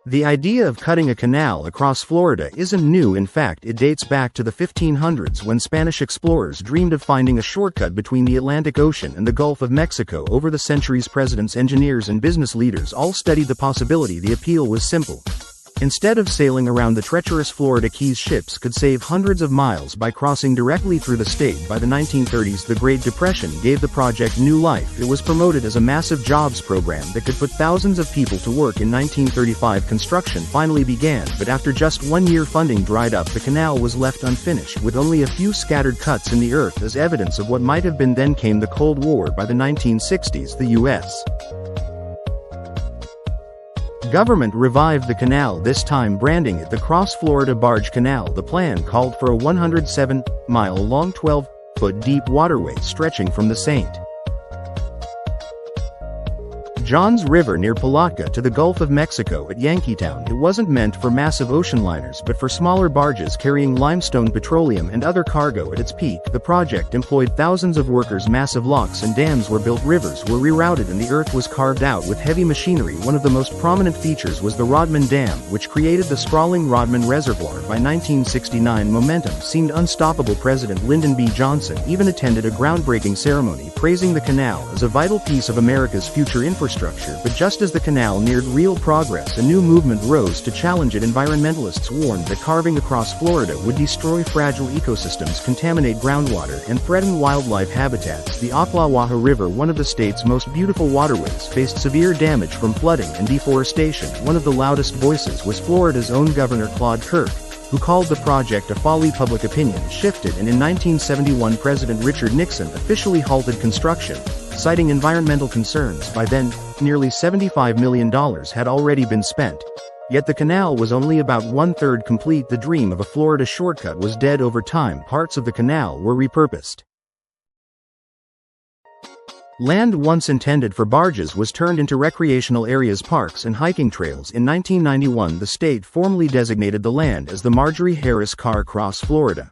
The idea of cutting a canal across Florida isn't new. In fact, it dates back to the 1500s when Spanish explorers dreamed of finding a shortcut between the Atlantic Ocean and the Gulf of Mexico. Over the centuries, presidents, engineers, and business leaders all studied the possibility. The appeal was simple. Instead of sailing around the treacherous Florida Keys, ships could save hundreds of miles by crossing directly through the state. By the 1930s, the Great Depression gave the project new life. It was promoted as a massive jobs program that could put thousands of people to work. In 1935, construction finally began, but after just 1 year, funding dried up. The canal was left unfinished, with only a few scattered cuts in the earth as evidence of what might have been. Then came the Cold War. By the 1960s, the U.S. government revived the canal, this time branding it the Cross-Florida Barge Canal. The plan called for a 107-mile-long, 12-foot-deep waterway stretching from the St. Johns River near Palatka to the Gulf of Mexico at Yankeetown. It wasn't meant for massive ocean liners but for smaller barges carrying limestone, petroleum, and other cargo. At its peak, the project employed thousands of workers. Massive locks and dams were built, rivers were rerouted, and the earth was carved out with heavy machinery. One of the most prominent features was the Rodman Dam, which created the sprawling Rodman Reservoir. By 1969, momentum seemed unstoppable. President Lyndon B. Johnson even attended a groundbreaking ceremony praising the canal as a vital piece of America's future infrastructure. But just as the canal neared real progress, a new movement rose to challenge it. Environmentalists warned that carving across Florida would destroy fragile ecosystems, contaminate groundwater, and threaten wildlife habitats. The Ocklawaha River, one of the state's most beautiful waterways, faced severe damage from flooding and deforestation. One of the loudest voices was Florida's own Governor Claude Kirk, who called the project a folly. Public opinion shifted, and in 1971 President Richard Nixon officially halted construction, citing environmental concerns. By then, nearly $75 million had already been spent. Yet the canal was only about one-third complete. The dream of a Florida shortcut was dead. Over time, parts of the canal were repurposed. Land once intended for barges was turned into recreational areas, parks, and hiking trails. In 1991, the state formally designated the land as the Marjorie Harris Carr Cross Florida.